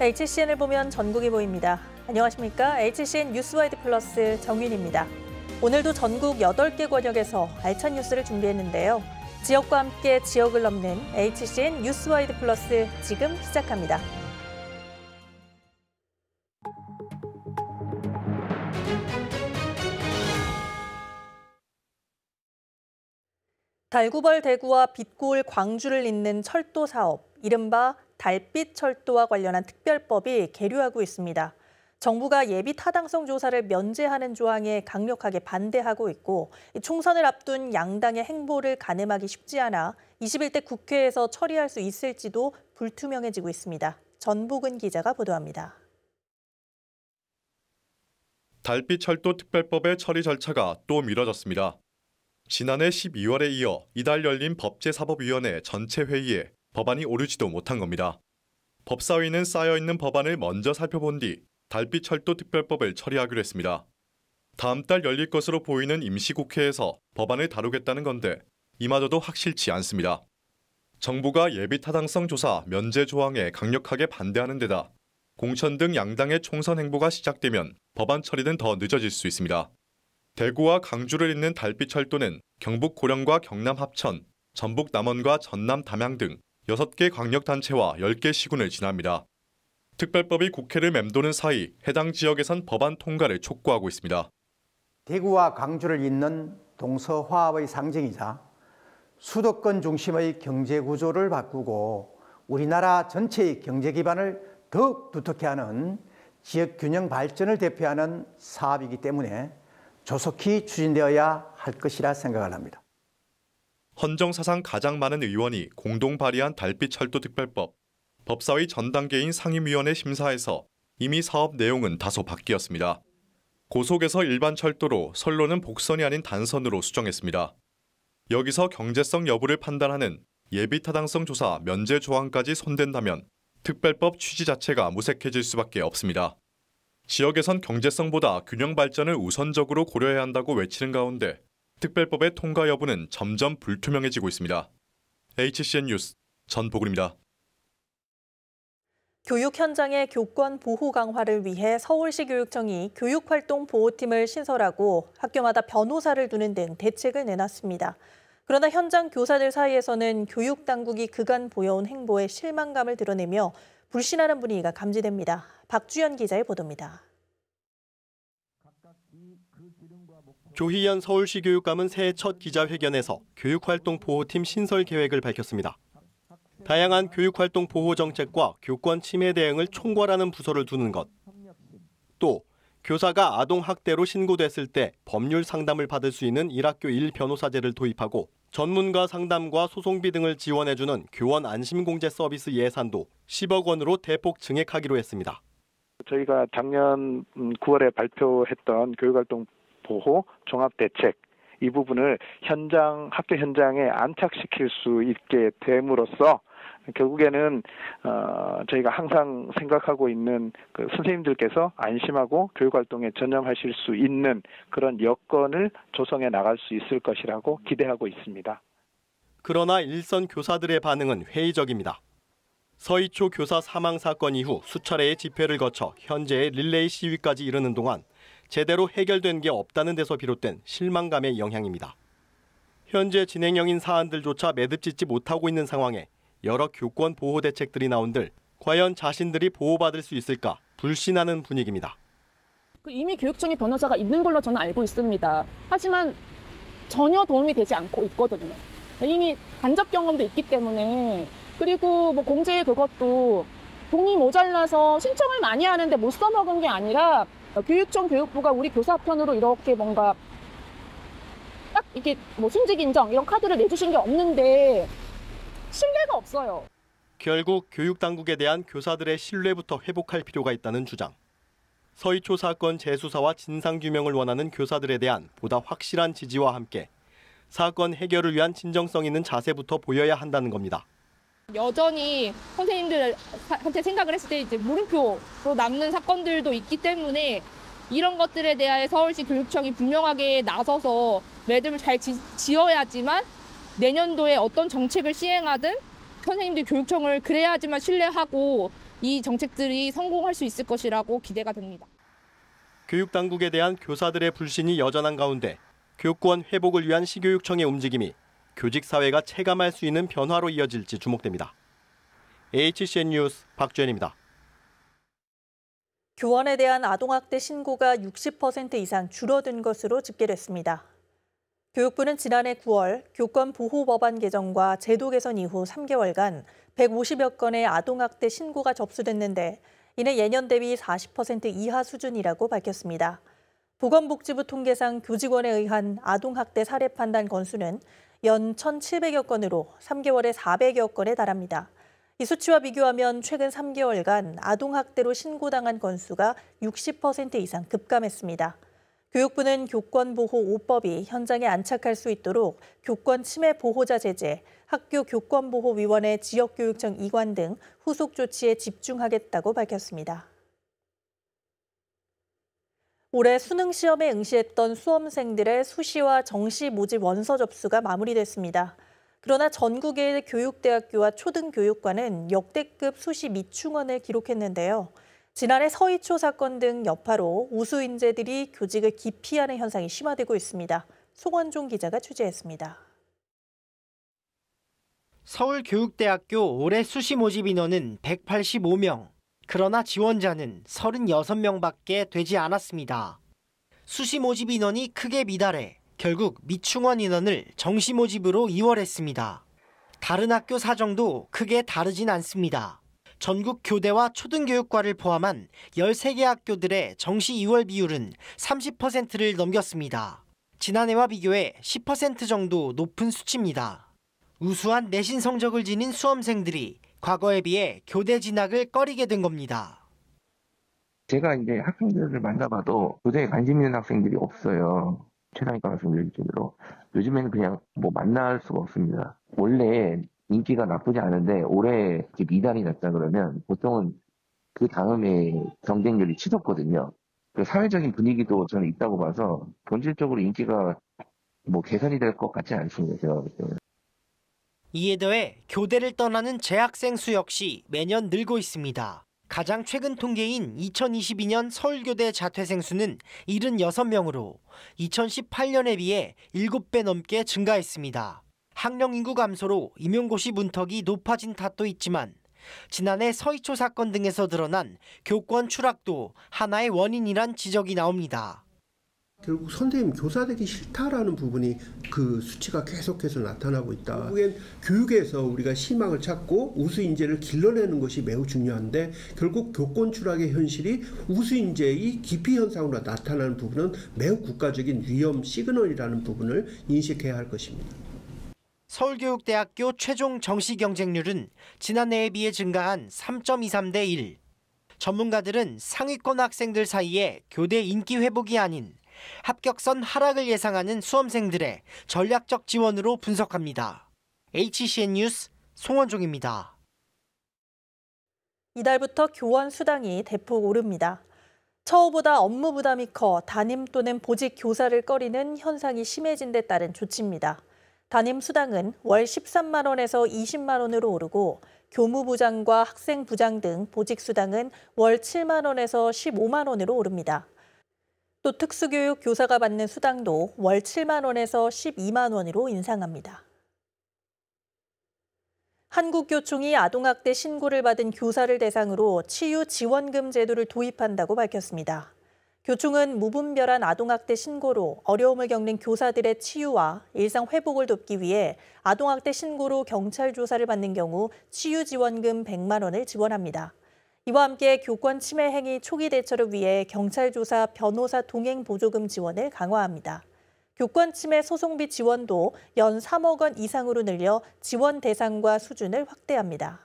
HCN을 보면 전국이 보입니다. 안녕하십니까? HCN 뉴스와이드 플러스 정윤입니다. 오늘도 전국 8개 권역에서 알찬 뉴스를 준비했는데요. 지역과 함께 지역을 넘는 HCN 뉴스와이드 플러스 지금 시작합니다. 달구벌 대구와 빛고을 광주를 잇는 철도 사업, 이른바 달빛 철도와 관련한 특별법이 계류하고 있습니다. 정부가 예비 타당성 조사를 면제하는 조항에 강력하게 반대하고 있고, 총선을 앞둔 양당의 행보를 가늠하기 쉽지 않아 21대 국회에서 처리할 수 있을지도 불투명해지고 있습니다. 전복은 기자가 보도합니다. 달빛 철도 특별법의 처리 절차가 또 미뤄졌습니다. 지난해 12월에 이어 이달 열린 법제사법위원회 전체 회의에 법안이 오르지도 못한 겁니다. 법사위는 쌓여있는 법안을 먼저 살펴본 뒤 달빛 철도 특별법을 처리하기로 했습니다. 다음 달 열릴 것으로 보이는 임시국회에서 법안을 다루겠다는 건데 이마저도 확실치 않습니다. 정부가 예비 타당성 조사 면제 조항에 강력하게 반대하는 데다 공천 등 양당의 총선 행보가 시작되면 법안 처리는 더 늦어질 수 있습니다. 대구와 강주를 잇는 달빛 철도는 경북 고령과 경남 합천, 전북 남원과 전남 담양 등 6개 광역단체와 10개 시군을 지납니다. 특별법이 국회를 맴도는 사이 해당 지역에선 법안 통과를 촉구하고 있습니다. 대구와 강주를 잇는 동서화합의 상징이자 수도권 중심의 경제 구조를 바꾸고 우리나라 전체의 경제 기반을 더욱 두텁게 하는 지역 균형 발전을 대표하는 사업이기 때문에 조속히 추진되어야 할 것이라 생각을 합니다. 헌정사상 가장 많은 의원이 공동 발의한 달빛 철도 특별법. 법사위 전 단계인 상임위원회 심사에서 이미 사업 내용은 다소 바뀌었습니다. 고속에서 일반 철도로 선로는 복선이 아닌 단선으로 수정했습니다. 여기서 경제성 여부를 판단하는 예비 타당성 조사 면제 조항까지 손댄다면 특별법 취지 자체가 무색해질 수밖에 없습니다. 지역에선 경제성보다 균형 발전을 우선적으로 고려해야 한다고 외치는 가운데 특별법의 통과 여부는 점점 불투명해지고 있습니다. HCN 뉴스 전복울입니다. 교육 현장의 교권 보호 강화를 위해 서울시 교육청이 교육활동 보호팀을 신설하고 학교마다 변호사를 두는 등 대책을 내놨습니다. 그러나 현장 교사들 사이에서는 교육당국이 그간 보여온 행보에 실망감을 드러내며 불신하는 분위기가 감지됩니다. 박주연 기자의 보도입니다. 조희연 서울시 교육감은 새해 첫 기자회견에서 교육활동 보호팀 신설 계획을 밝혔습니다. 다양한 교육활동 보호 정책과 교권 침해 대응을 총괄하는 부서를 두는 것, 또 교사가 아동 학대로 신고됐을 때 법률 상담을 받을 수 있는 1학교 1변호사제를 도입하고 전문가 상담과 소송비 등을 지원해주는 교원 안심공제 서비스 예산도 10억 원으로 대폭 증액하기로 했습니다. 저희가 작년 9월에 발표했던 교육활동 보호 종합대책, 이 부분을 학교 현장에 안착시킬 수 있게 됨으로써 결국에는 저희가 항상 생각하고 있는 그 선생님들께서 안심하고 교육활동에 전념하실 수 있는 그런 여건을 조성해 나갈 수 있을 것이라고 기대하고 있습니다. 그러나 일선 교사들의 반응은 회의적입니다. 서희초 교사 사망 사건 이후 수차례의 집회를 거쳐 현재의 릴레이 시위까지 이르는 동안 제대로 해결된 게 없다는 데서 비롯된 실망감의 영향입니다. 현재 진행형인 사안들조차 매듭짓지 못하고 있는 상황에 여러 교권 보호 대책들이 나온들 과연 자신들이 보호받을 수 있을까 불신하는 분위기입니다. 이미 교육청에 변호사가 있는 걸로 저는 알고 있습니다. 하지만 전혀 도움이 되지 않고 있거든요. 이미 간접 경험도 있기 때문에, 그리고 공제 그것도 돈이 모자라서 신청을 많이 하는데 못 써먹은 게 아니라 교육청 교육부가 우리 교사 편으로 이렇게 뭔가 딱 이렇게 순직 인정 이런 카드를 내주신 게 없는데 신뢰가 없어요. 결국 교육당국에 대한 교사들의 신뢰부터 회복할 필요가 있다는 주장. 서희초 사건 재수사와 진상규명을 원하는 교사들에 대한 보다 확실한 지지와 함께 사건 해결을 위한 진정성 있는 자세부터 보여야 한다는 겁니다. 여전히 선생님들한테 생각을 했을 때 이제 물음표로 남는 사건들도 있기 때문에 이런 것들에 대해 서울시 교육청이 분명하게 나서서 매듭을 잘 지어야지만 내년도에 어떤 정책을 시행하든 선생님들 교육청을 그래야지만 신뢰하고 이 정책들이 성공할 수 있을 것이라고 기대가 됩니다. 교육당국에 대한 교사들의 불신이 여전한 가운데 교권 회복을 위한 시교육청의 움직임이 교직 사회가 체감할 수 있는 변화로 이어질지 주목됩니다. HCN 뉴스 박주현입니다. 교원에 대한 아동학대 신고가 60% 이상 줄어든 것으로 집계됐습니다. 교육부는 지난해 9월 교권보호법안 개정과 제도 개선 이후 3개월간 150여 건의 아동학대 신고가 접수됐는데 이는 예년 대비 40% 이하 수준이라고 밝혔습니다. 보건복지부 통계상 교직원에 의한 아동학대 사례 판단 건수는 연 1,700여 건으로 3개월에 400여 건에 달합니다. 이 수치와 비교하면 최근 3개월간 아동학대로 신고당한 건수가 60% 이상 급감했습니다. 교육부는 교권보호 5법이 현장에 안착할 수 있도록 교권 침해 보호자 제재, 학교 교권보호위원회 지역교육청 이관 등 후속 조치에 집중하겠다고 밝혔습니다. 올해 수능 시험에 응시했던 수험생들의 수시와 정시 모집 원서 접수가 마무리됐습니다. 그러나 전국의 교육대학교와 초등교육과는 역대급 수시 미충원을 기록했는데요. 지난해 서희초 사건 등 여파로 우수 인재들이 교직을 기피하는 현상이 심화되고 있습니다. 송원종 기자가 취재했습니다. 서울교육대학교 올해 수시 모집 인원은 185명. 그러나 지원자는 36명밖에 되지 않았습니다. 수시 모집 인원이 크게 미달해 결국 미충원 인원을 정시 모집으로 이월했습니다. 다른 학교 사정도 크게 다르진 않습니다. 전국 교대와 초등교육과를 포함한 13개 학교들의 정시 2월 비율은 30%를 넘겼습니다. 지난해와 비교해 10% 정도 높은 수치입니다. 우수한 내신 성적을 지닌 수험생들이 과거에 비해 교대 진학을 꺼리게 된 겁니다. 제가 이제 학생들을 만나봐도 교대에 관심 있는 학생들이 없어요. 최상위과 말씀드릴 정도로. 요즘에는 그냥 만날 수가 없습니다. 원래 인기가 나쁘지 않은데 올해 미달이 났다 그러면 보통은 그 다음에 경쟁률이 치솟거든요. 그 사회적인 분위기도 저는 있다고 봐서 본질적으로 인기가 개선이 될 것 같지 않습니다. 제가 볼 때는. 이에 더해 교대를 떠나는 재학생 수 역시 매년 늘고 있습니다. 가장 최근 통계인 2022년 서울교대 자퇴생 수는 76명으로 2018년에 비해 7배 넘게 증가했습니다. 학령 인구 감소로 임용고시 문턱이 높아진 탓도 있지만 지난해 서희초 사건 등에서 드러난 교권 추락도 하나의 원인이란 지적이 나옵니다. 결국 선생님 교사 되기 싫다라는 부분이 그 수치가 계속해서 나타나고 있다. 결국엔 교육에서 우리가 희망을 찾고 우수 인재를 길러내는 것이 매우 중요한데 결국 교권 추락의 현실이 우수 인재의 기피 현상으로 나타나는 부분은 매우 국가적인 위험 시그널이라는 부분을 인식해야 할 것입니다. 서울교육대학교 최종 정시 경쟁률은 지난해에 비해 증가한 3.23대 1. 전문가들은 상위권 학생들 사이에 교대 인기 회복이 아닌 합격선 하락을 예상하는 수험생들의 전략적 지원으로 분석합니다. HCN 뉴스 송원종입니다. 이달부터 교원 수당이 대폭 오릅니다. 처우보다 업무 부담이 커 담임 또는 보직 교사를 꺼리는 현상이 심해진 데 따른 조치입니다. 담임 수당은 월 13만 원에서 20만 원으로 오르고 교무부장과 학생부장 등 보직 수당은 월 7만 원에서 15만 원으로 오릅니다. 또 특수교육 교사가 받는 수당도 월 7만 원에서 12만 원으로 인상합니다. 한국교총이 아동학대 신고를 받은 교사를 대상으로 치유 지원금 제도를 도입한다고 밝혔습니다. 교총은 무분별한 아동학대 신고로 어려움을 겪는 교사들의 치유와 일상 회복을 돕기 위해 아동학대 신고로 경찰 조사를 받는 경우 치유 지원금 100만 원을 지원합니다. 이와 함께 교권 침해 행위 초기 대처를 위해 경찰 조사 변호사 동행 보조금 지원을 강화합니다. 교권 침해 소송비 지원도 연 3억 원 이상으로 늘려 지원 대상과 수준을 확대합니다.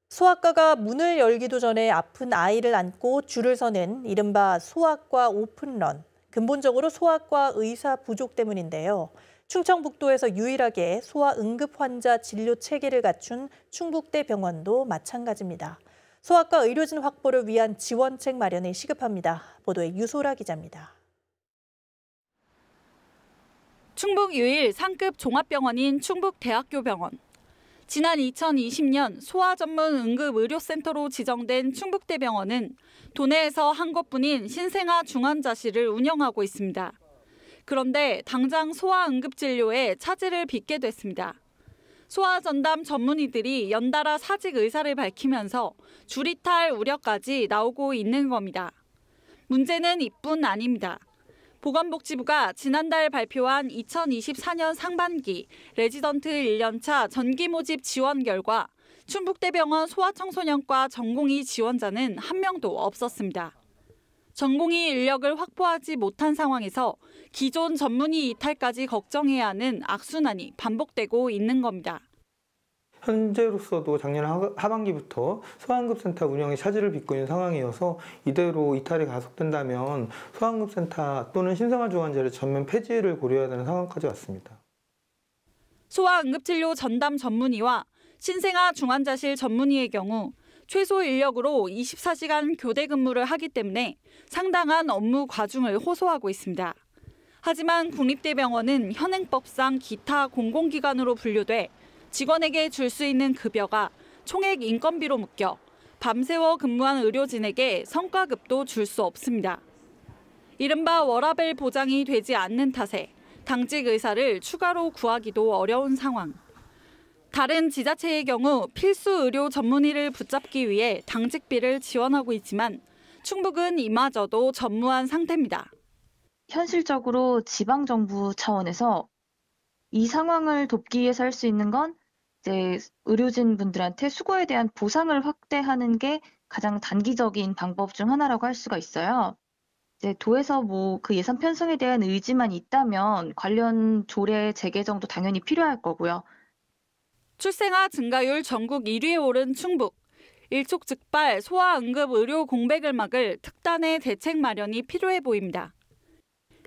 소아과가 문을 열기도 전에 아픈 아이를 안고 줄을 서는 이른바 소아과 오픈런. 근본적으로 소아과 의사 부족 때문인데요. 충청북도에서 유일하게 소아 응급 환자 진료 체계를 갖춘 충북대 병원도 마찬가지입니다. 소아과 의료진 확보를 위한 지원책 마련을 시급합니다. 보도에 유소라 기자입니다. 충북 유일 상급 종합병원인 충북대학교병원. 지난 2020년 소아 전문 응급의료센터로 지정된 충북대병원은 도내에서 한 곳뿐인 신생아 중환자실을 운영하고 있습니다. 그런데 당장 소아 응급진료에 차질을 빚게 됐습니다. 소아 전담 전문의들이 연달아 사직 의사를 밝히면서 줄이 탈 우려까지 나오고 있는 겁니다. 문제는 이뿐 아닙니다. 보건복지부가 지난달 발표한 2024년 상반기 레지던트 1년차 전기 모집 지원 결과 충북대병원 소아청소년과 전공의 지원자는 한 명도 없었습니다. 전공의 인력을 확보하지 못한 상황에서 기존 전문의 이탈까지 걱정해야 하는 악순환이 반복되고 있는 겁니다. 현재로서도 작년 하반기부터 소아응급센터 운영에 차질을 빚고 있는 상황이어서 이대로 이탈이 가속된다면 소아응급센터 또는 신생아 중환자를 전면 폐지를 고려해야 되는 상황까지 왔습니다. 소아응급진료 전담 전문의와 신생아 중환자실 전문의의 경우 최소 인력으로 24시간 교대 근무를 하기 때문에 상당한 업무 과중을 호소하고 있습니다. 하지만 국립대병원은 현행법상 기타 공공기관으로 분류돼 직원에게 줄 수 있는 급여가 총액 인건비로 묶여 밤새워 근무한 의료진에게 성과급도 줄 수 없습니다. 이른바 워라밸 보장이 되지 않는 탓에 당직 의사를 추가로 구하기도 어려운 상황. 다른 지자체의 경우 필수 의료 전문의를 붙잡기 위해 당직비를 지원하고 있지만 충북은 이마저도 전무한 상태입니다. 현실적으로 지방정부 차원에서 이 상황을 돕기 위해서 할 수 있는 건 이제 의료진 분들한테 수고에 대한 보상을 확대하는 게 가장 단기적인 방법 중 하나라고 할 수가 있어요. 이제 도에서 그 예산 편성에 대한 의지만 있다면 관련 조례 재개정도 당연히 필요할 거고요. 출생아 증가율 전국 1위에 오른 충북. 일촉즉발 소아 응급 의료 공백을 막을 특단의 대책 마련이 필요해 보입니다.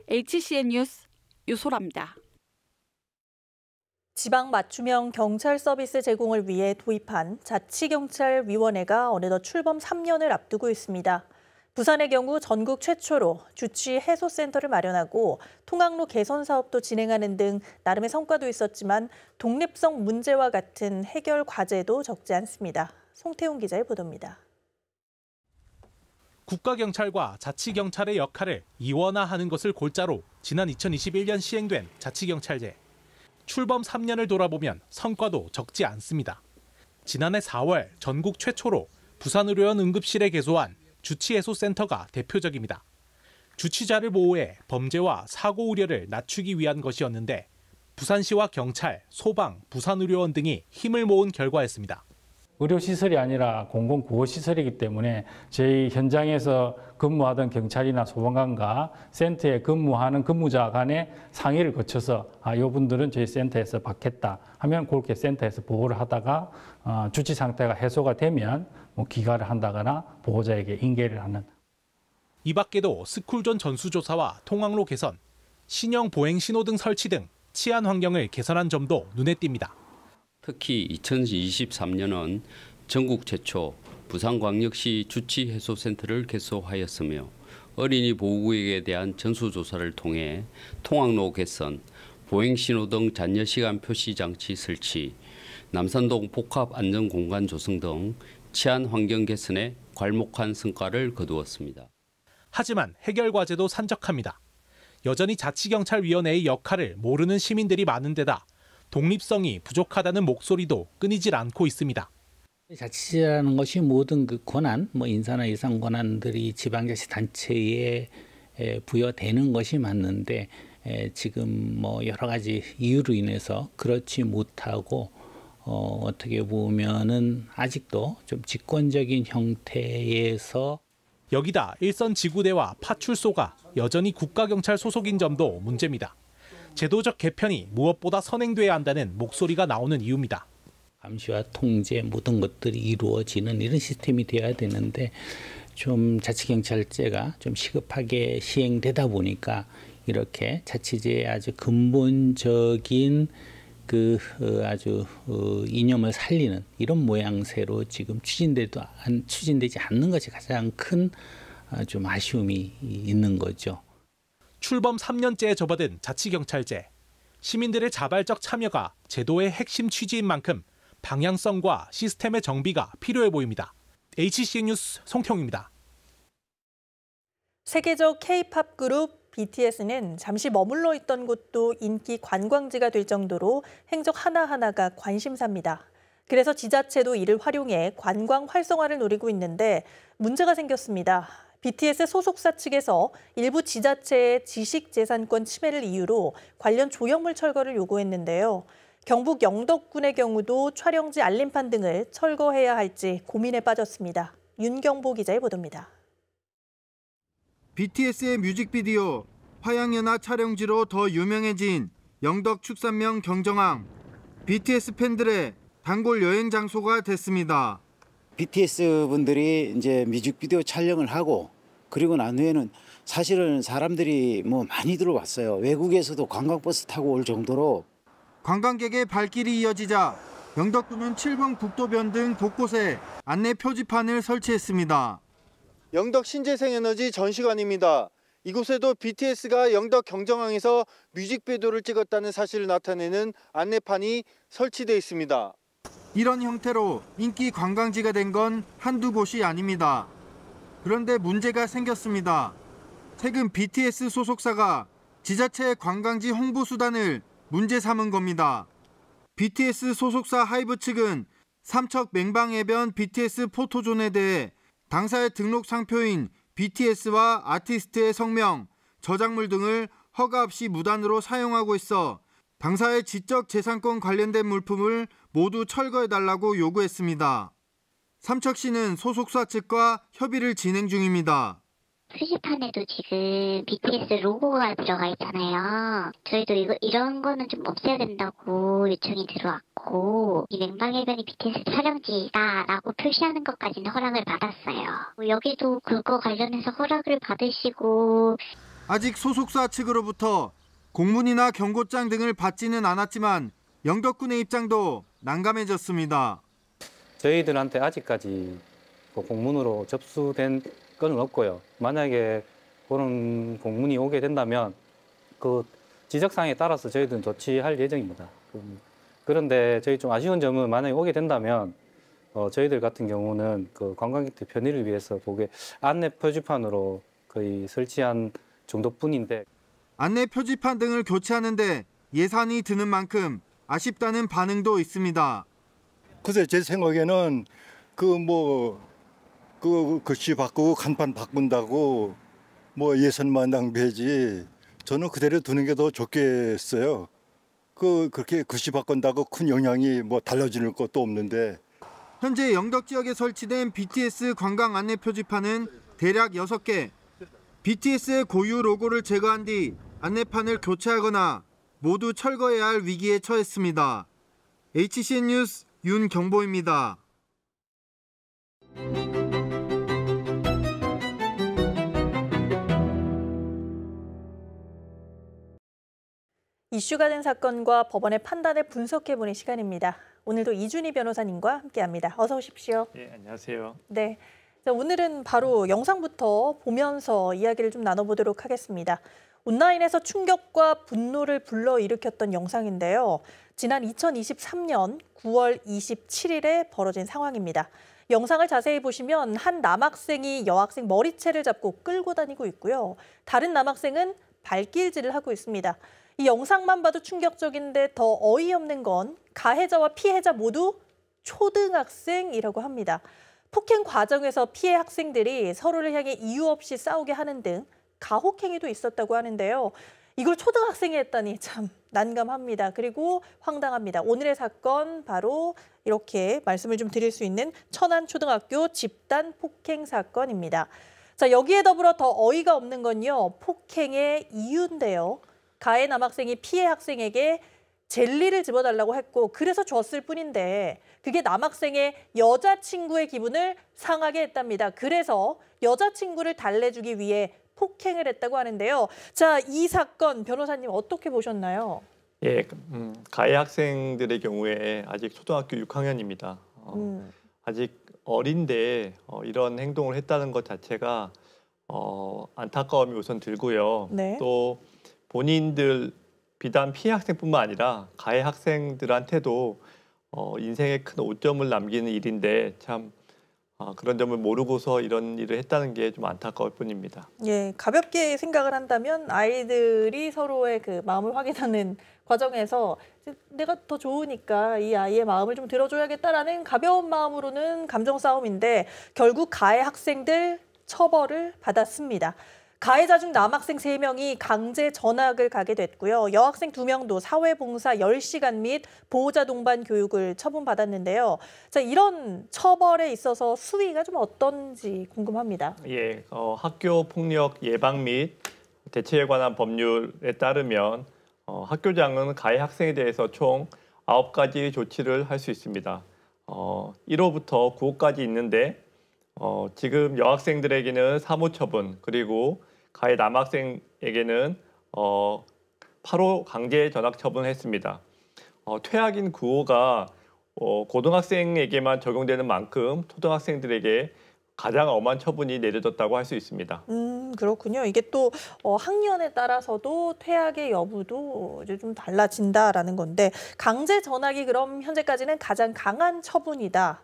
HCN 뉴스 유소라입니다. 지방 맞춤형 경찰 서비스 제공을 위해 도입한 자치경찰위원회가 어느덧 출범 3년을 앞두고 있습니다. 부산의 경우 전국 최초로 주치 해소센터를 마련하고 통학로 개선 사업도 진행하는 등 나름의 성과도 있었지만 독립성 문제와 같은 해결 과제도 적지 않습니다. 송태훈 기자의 보도입니다. 국가경찰과 자치경찰의 역할을 이원화하는 것을 골자로 지난 2021년 시행된 자치경찰제. 출범 3년을 돌아보면 성과도 적지 않습니다. 지난해 4월 전국 최초로 부산의료원 응급실에 개소한 주치해소센터가 대표적입니다. 주치자를 보호해 범죄와 사고 우려를 낮추기 위한 것이었는데 부산시와 경찰, 소방, 부산의료원 등이 힘을 모은 결과였습니다. 의료시설이 아니라 공공구호시설이기 때문에 저희 현장에서 근무하던 경찰이나 소방관과 센터에 근무하는 근무자 간의 상의를 거쳐서 이분들은 저희 센터에서 받겠다 하면 그렇게 센터에서 보호를 하다가 주치 상태가 해소가 되면 기가를 한다거나 보호자에게 인계를 하는. 이 밖에도 스쿨존 전수조사와 통학로 개선, 신형 보행 신호등 설치 등 치안 환경을 개선한 점도 눈에 띕니다. 특히 2023년은 전국 최초 부산광역시 주치해소센터를 개소하였으며 어린이 보호구역에 대한 전수조사를 통해 통학로 개선, 보행신호등 잔여시간 표시장치 설치, 남산동 복합안전공간 조성 등 치안 환경 개선에 괄목한 성과를 거두었습니다. 하지만 해결 과제도 산적합니다. 여전히 자치경찰위원회의 역할을 모르는 시민들이 많은 데다 독립성이 부족하다는 목소리도 끊이질 않고 있습니다. 자치제라는 것이 모든 그 권한, 인사나 예산 권한들이 지방자치단체에 부여되는 것이 맞는데 지금 여러 가지 이유로 인해서 그렇지 못하고 어떻게 보면은 아직도 좀 집권적인 형태에서 여기다 일선지구대와 파출소가 여전히 국가경찰 소속인 점도 문제입니다. 제도적 개편이 무엇보다 선행돼야 한다는 목소리가 나오는 이유입니다. 감시와 통제 모든 것들이 이루어지는 이런 시스템이 되어야 되는데 좀 자치경찰제가 좀 시급하게 시행되다 보니까 이렇게 자치제의 아주 근본적인 아주 이념을 살리는 이런 모양새로 지금 추진되지 않는 것이 가장 큰 좀 아쉬움이 있는 거죠. 출범 3년째에 접어든 자치경찰제. 시민들의 자발적 참여가 제도의 핵심 취지인 만큼 방향성과 시스템의 정비가 필요해 보입니다. HCN 뉴스 송태웅입니다. 세계적 K-팝 그룹 BTS는 잠시 머물러 있던 곳도 인기 관광지가 될 정도로 행적 하나하나가 관심사입니다. 그래서 지자체도 이를 활용해 관광 활성화를 노리고 있는데 문제가 생겼습니다. BTS 소속사 측에서 일부 지자체의 지식재산권 침해를 이유로 관련 조형물 철거를 요구했는데요. 경북 영덕군의 경우도 촬영지 알림판 등을 철거해야 할지 고민에 빠졌습니다. 윤경보 기자의 보도입니다. BTS의 뮤직비디오 화양연화 촬영지로 더 유명해진 영덕 축산면 경정항. BTS 팬들의 단골 여행 장소가 됐습니다. BTS 분들이 이제 뮤직비디오 촬영을 하고 그리고 난 후에는 사실은 사람들이 많이 들어왔어요. 외국에서도 관광버스 타고 올 정도로. 관광객의 발길이 이어지자 영덕군은 7번 국도변 등 곳곳에 안내 표지판을 설치했습니다. 영덕 신재생에너지 전시관입니다. 이곳에도 BTS가 영덕 경정항에서 뮤직비디오를 찍었다는 사실을 나타내는 안내판이 설치되어 있습니다. 이런 형태로 인기 관광지가 된 건 한두 곳이 아닙니다. 그런데 문제가 생겼습니다. 최근 BTS 소속사가 지자체의 관광지 홍보 수단을 문제 삼은 겁니다. BTS 소속사 하이브 측은 삼척 맹방해변 BTS 포토존에 대해 당사의 등록 상표인 BTS와 아티스트의 성명, 저작물 등을 허가 없이 무단으로 사용하고 있어 당사의 지적 재산권 관련된 물품을 모두 철거해달라고 요구했습니다. 삼척시는 소속사 측과 협의를 진행 중입니다. 표지판에도 지금 BTS 로고가 들어가 있잖아요. 저희도 이런 거는 좀 없애야 된다고 요청이 들어왔고 이 맹방해변이 BTS 촬영지다라고 표시하는 것까지는 허락을 받았어요. 여기도 그거 관련해서 허락을 받으시고 아직 소속사 측으로부터 공문이나 경고장 등을 받지는 않았지만 영덕군의 입장도 난감해졌습니다. 저희들한테 아직까지 공문으로 접수된 건 없고요. 만약에 그런 공문이 오게 된다면 그 지적사항에 따라서 저희들은 조치할 예정입니다. 그런데 저희 좀 아쉬운 점은 만약에 오게 된다면 저희들 같은 경우는 그 관광객들 편의를 위해서 거기에 안내 표지판으로 거의 설치한 정도뿐인데 안내 표지판 등을 교체하는데 예산이 드는 만큼 아쉽다는 반응도 있습니다. 글쎄 제 생각에는 글씨 바꾸고 간판 바꾼다고 예산만 낭비하지 저는 그대로 두는 게 더 좋겠어요. 그렇게 글씨 바꾼다고 큰 영향이 달라지는 것도 없는데. 현재 영덕 지역에 설치된 BTS 관광 안내 표지판은 대략 6개. BTS의 고유 로고를 제거한 뒤 안내판을 교체하거나 모두 철거해야 할 위기에 처했습니다. HCN 뉴스 윤경보입니다. 이슈가 된 사건과 법원의 판단을 분석해보는 시간입니다. 오늘도 이준희 변호사님과 함께합니다. 어서 오십시오. 네, 안녕하세요. 네, 자, 오늘은 바로 영상부터 보면서 이야기를 좀 나눠보도록 하겠습니다. 온라인에서 충격과 분노를 불러일으켰던 영상인데요. 지난 2023년 9월 27일에 벌어진 상황입니다. 영상을 자세히 보시면 한 남학생이 여학생 머리채를 잡고 끌고 다니고 있고요. 다른 남학생은 발길질을 하고 있습니다. 이 영상만 봐도 충격적인데 더 어이없는 건 가해자와 피해자 모두 초등학생이라고 합니다. 폭행 과정에서 피해 학생들이 서로를 향해 이유 없이 싸우게 하는 등 가혹행위도 있었다고 하는데요. 이걸 초등학생이 했다니 참 난감합니다. 그리고 황당합니다. 오늘의 사건 바로 이렇게 말씀을 좀 드릴 수 있는 천안초등학교 집단 폭행 사건입니다. 자, 여기에 더불어 더 어이가 없는 건요. 폭행의 이유인데요. 가해 남학생이 피해 학생에게 젤리를 집어달라고 했고 그래서 줬을 뿐인데 그게 남학생의 여자친구의 기분을 상하게 했답니다. 그래서 여자친구를 달래주기 위해 폭행을 했다고 하는데요. 자, 이 사건 변호사님 어떻게 보셨나요? 예, 가해 학생들의 경우에 아직 초등학교 6학년입니다. 아직 어린데 이런 행동을 했다는 것 자체가 안타까움이 우선 들고요. 네. 또 본인들 비단 피해 학생뿐만 아니라 가해 학생들한테도 인생에 큰 오점을 남기는 일인데 참 그런 점을 모르고서 이런 일을 했다는 게 좀 안타까울 뿐입니다. 예, 가볍게 생각을 한다면 아이들이 서로의 그 마음을 확인하는 과정에서 내가 더 좋으니까 이 아이의 마음을 좀 들어줘야겠다라는 가벼운 마음으로는 감정 싸움인데 결국 가해 학생들 처벌을 받았습니다. 가해자 중 남학생 3명이 강제 전학을 가게 됐고요. 여학생 2명도 사회봉사 10시간 및 보호자 동반 교육을 처분받았는데요. 자, 이런 처벌에 있어서 수위가 좀 어떤지 궁금합니다. 예, 학교 폭력 예방 및 대처에 관한 법률에 따르면 학교장은 가해 학생에 대해서 총 9가지 조치를 할 수 있습니다. 1호부터 9호까지 있는데 지금 여학생들에게는 사무처분, 그리고 가해 남학생에게는 8호 강제 전학 처분했습니다. 퇴학인 9호가 고등학생에게만 적용되는 만큼 초등학생들에게 가장 엄한 처분이 내려졌다고 할 수 있습니다. 그렇군요. 이게 또 학년에 따라서도 퇴학의 여부도 이제 좀 달라진다라는 건데 강제 전학이 그럼 현재까지는 가장 강한 처분이다.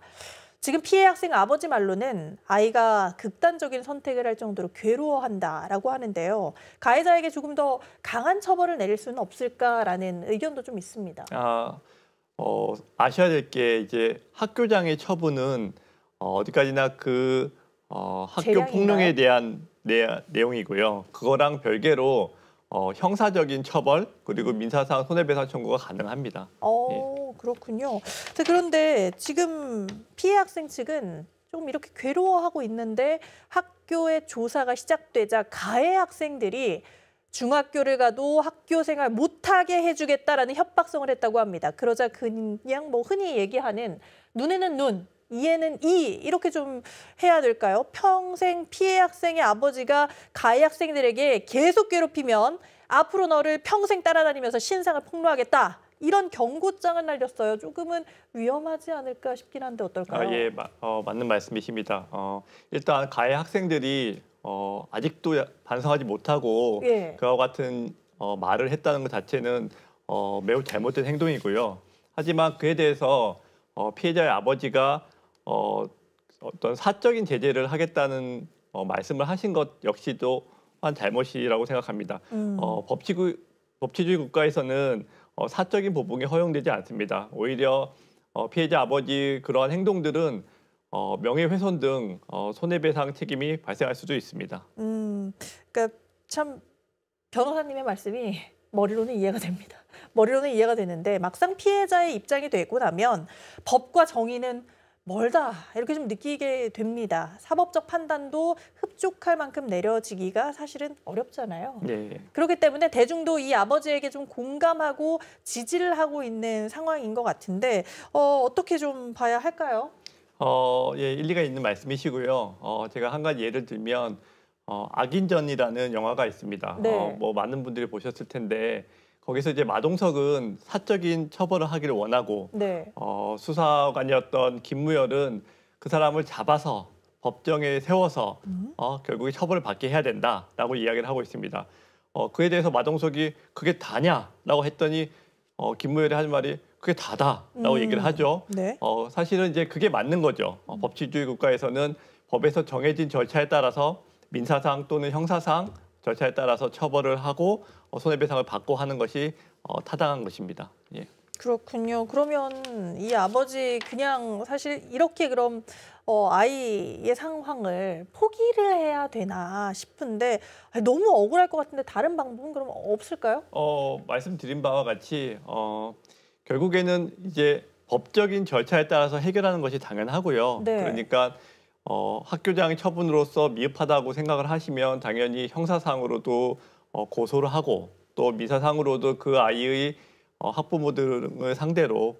지금 피해 학생 아버지 말로는 아이가 극단적인 선택을 할 정도로 괴로워한다라고 하는데요. 가해자에게 조금 더 강한 처벌을 내릴 수는 없을까라는 의견도 좀 있습니다. 아셔야 될 게 이제 학교장의 처분은 어디까지나 그 학교 폭력에 대한 내용이고요. 그거랑 별개로 형사적인 처벌 그리고 민사상 손해배상 청구가 가능합니다. 그렇군요. 그런데 지금 피해 학생 측은 조금 이렇게 괴로워하고 있는데 학교의 조사가 시작되자 가해 학생들이 중학교를 가도 학교 생활 못하게 해주겠다라는 협박성을 했다고 합니다. 그러자 그냥 뭐 흔히 얘기하는 눈에는 눈, 이에는 이 이렇게 좀 해야 될까요? 평생 피해 학생의 아버지가 가해 학생들에게 계속 괴롭히면 앞으로 너를 평생 따라다니면서 신상을 폭로하겠다. 이런 경고장을 날렸어요. 조금은 위험하지 않을까 싶긴 한데 어떨까요? 예, 맞는 말씀이십니다. 일단 가해 학생들이 아직도 반성하지 못하고 그와 같은 말을 했다는 것 자체는 매우 잘못된 행동이고요. 하지만 그에 대해서 피해자의 아버지가 어떤 사적인 제재를 하겠다는 말씀을 하신 것 역시도 한 잘못이라고 생각합니다. 법치주의 국가에서는 사적인 보복이 허용되지 않습니다. 오히려 피해자 아버지 그러한 행동들은 명예훼손 등 손해배상 책임이 발생할 수도 있습니다. 그러니까 참 변호사님의 말씀이 머리로는 이해가 됩니다. 머리로는 이해가 되는데 막상 피해자의 입장이 되고 나면 법과 정의는 멀다 이렇게 좀 느끼게 됩니다. 사법적 판단도 흡족할 만큼 내려지기가 사실은 어렵잖아요. 네. 그렇기 때문에 대중도 이 아버지에게 좀 공감하고 지지를 하고 있는 상황인 것 같은데 어떻게 좀 봐야 할까요? 예, 일리가 있는 말씀이시고요. 제가 한 가지 예를 들면 악인전이라는 영화가 있습니다. 네. 뭐 많은 분들이 보셨을 텐데 거기서 이제 마동석은 사적인 처벌을 하기를 원하고 수사관이었던 김무열은 그 사람을 잡아서 법정에 세워서 결국에 처벌을 받게 해야 된다라고 이야기를 하고 있습니다. 그에 대해서 마동석이 그게 다냐라고 했더니 김무열이 하는 말이 그게 다다라고 얘기를 하죠. 네. 사실은 이제 그게 맞는 거죠. 법치주의 국가에서는 법에서 정해진 절차에 따라서 민사상 또는 형사상 절차에 따라서 처벌을 하고 손해배상을 받고 하는 것이 타당한 것입니다. 예. 그렇군요. 그러면 이 아버지 그냥 사실 이렇게 그럼 아이의 상황을 포기를 해야 되나 싶은데 너무 억울할 것 같은데 다른 방법은 그럼 없을까요? 말씀드린 바와 같이 결국에는 이제 법적인 절차에 따라서 해결하는 것이 당연하고요. 네. 그러니까 학교장 처분으로서 미흡하다고 생각을 하시면 당연히 형사상으로도 고소를 하고 또 민사상으로도 그 아이의 학부모들을 상대로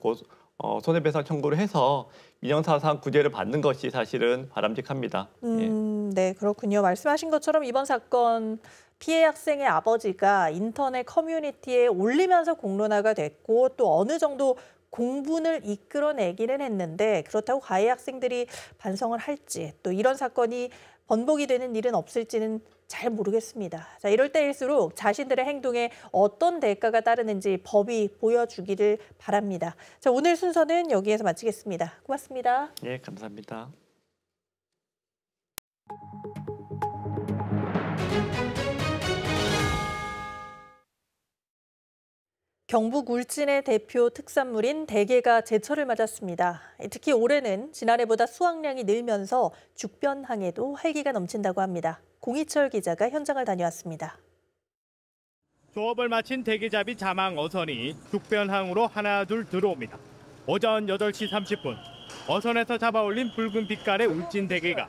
손해배상 청구를 해서 민형사상 구제를 받는 것이 사실은 바람직합니다. 네, 그렇군요. 말씀하신 것처럼 이번 사건 피해 학생의 아버지가 인터넷 커뮤니티에 올리면서 공론화가 됐고 또 어느 정도 공분을 이끌어내기는 했는데 그렇다고 가해 학생들이 반성을 할지 또 이런 사건이 번복이 되는 일은 없을지는 잘 모르겠습니다. 자, 이럴 때일수록 자신들의 행동에 어떤 대가가 따르는지 법이 보여주기를 바랍니다. 자, 오늘 순서는 여기에서 마치겠습니다. 고맙습니다. 네, 감사합니다. 경북 울진의 대표 특산물인 대게가 제철을 맞았습니다. 특히 올해는 지난해보다 수확량이 늘면서 죽변항에도 활기가 넘친다고 합니다. 공희철 기자가 현장을 다녀왔습니다. 조업을 마친 대게잡이 자망 어선이 죽변항으로 하나둘 들어옵니다. 오전 8시 30분, 어선에서 잡아올린 붉은 빛깔의 울진 대게가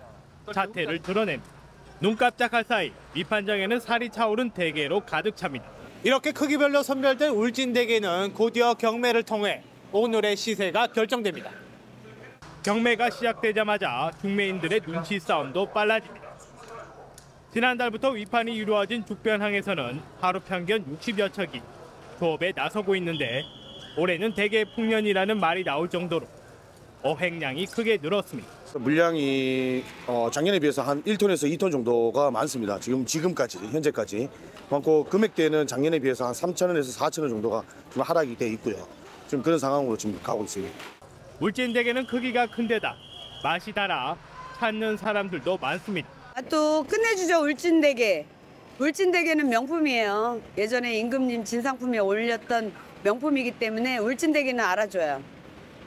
자태를 드러냅니다. 눈 깜짝할 사이 밑판장에는 살이 차오른 대게로 가득 찹니다. 이렇게 크기별로 선별된 울진 대게는 곧이어 경매를 통해 오늘의 시세가 결정됩니다. 경매가 시작되자마자 중매인들의 눈치 싸움도 빨라집니다. 지난달부터 위판이 이루어진 죽변항에서는 하루 평균 60여 척이 조업에 나서고 있는데 올해는 대게 풍년이라는 말이 나올 정도로 어획량이 크게 늘었습니다. 물량이 작년에 비해서 한 1톤에서 2톤 정도가 많습니다. 지금까지 현재까지 많고 금액대는 작년에 비해서 한 3,000원에서 4,000원 정도가 좀 하락이 돼 있고요. 지금 그런 상황으로 지금 가고 있습니다. 울진 대게는 크기가 큰데다 맛이 달아 찾는 사람들도 많습니다. 또 끝내주죠, 울진 대게. 울진 대게는 명품이에요. 예전에 임금님 진상품에 올렸던 명품이기 때문에 울진 대게는 알아줘요.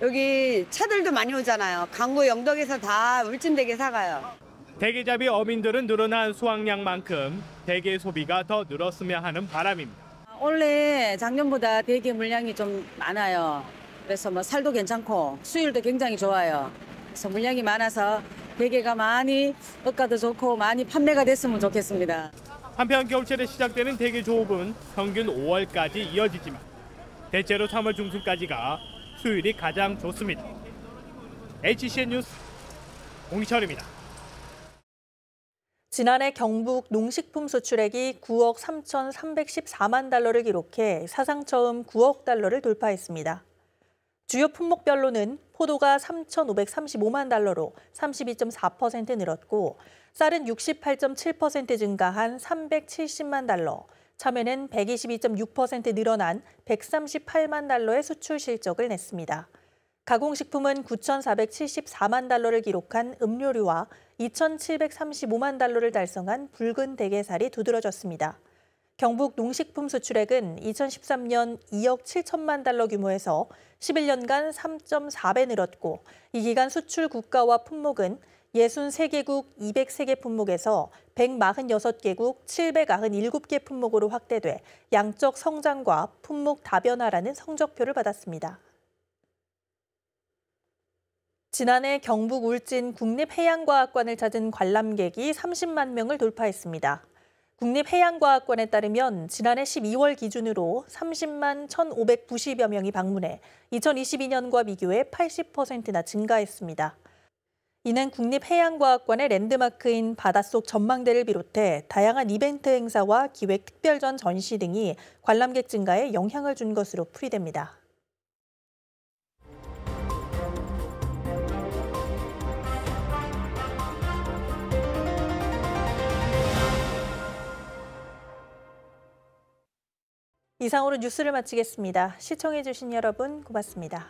여기 차들도 많이 오잖아요. 강구 영덕에서 다 울진 대게 사가요. 대게잡이 어민들은 늘어난 수확량만큼 대게 소비가 더 늘었으면 하는 바람입니다. 올해 작년보다 대게 물량이 좀 많아요. 그래서 뭐 살도 괜찮고 수율도 굉장히 좋아요. 그래서 물량이 많아서 대게가 많이 억가도 좋고 많이 판매가 됐으면 좋겠습니다. 한편 겨울철에 시작되는 대게 조업은 평균 5월까지 이어지지만 대체로 3월 중순까지가 수율이 가장 좋습니다. HCN 뉴스 공희철입니다. 지난해 경북 농식품 수출액이 9억 3,314만 달러를 기록해 사상 처음 9억 달러를 돌파했습니다. 주요 품목별로는 포도가 3,535만 달러로 32.4% 늘었고 쌀은 68.7% 증가한 370만 달러, 참외는 122.6% 늘어난 138만 달러의 수출 실적을 냈습니다. 가공식품은 9,474만 달러를 기록한 음료류와 2,735만 달러를 달성한 붉은 대게살이 두드러졌습니다. 경북 농식품 수출액은 2013년 2억 7천만 달러 규모에서 11년간 3.4배 늘었고 이 기간 수출 국가와 품목은 63개국 203개 품목에서 146개국 797개 품목으로 확대돼 양적 성장과 품목 다변화라는 성적표를 받았습니다. 지난해 경북 울진 국립해양과학관을 찾은 관람객이 30만 명을 돌파했습니다. 국립해양과학관에 따르면 지난해 12월 기준으로 30만 1,590여 명이 방문해 2022년과 비교해 80%나 증가했습니다. 이는 국립해양과학관의 랜드마크인 바닷속 전망대를 비롯해 다양한 이벤트 행사와 기획 특별전 전시 등이 관람객 증가에 영향을 준 것으로 풀이됩니다. 이상으로 뉴스를 마치겠습니다. 시청해주신 여러분 고맙습니다.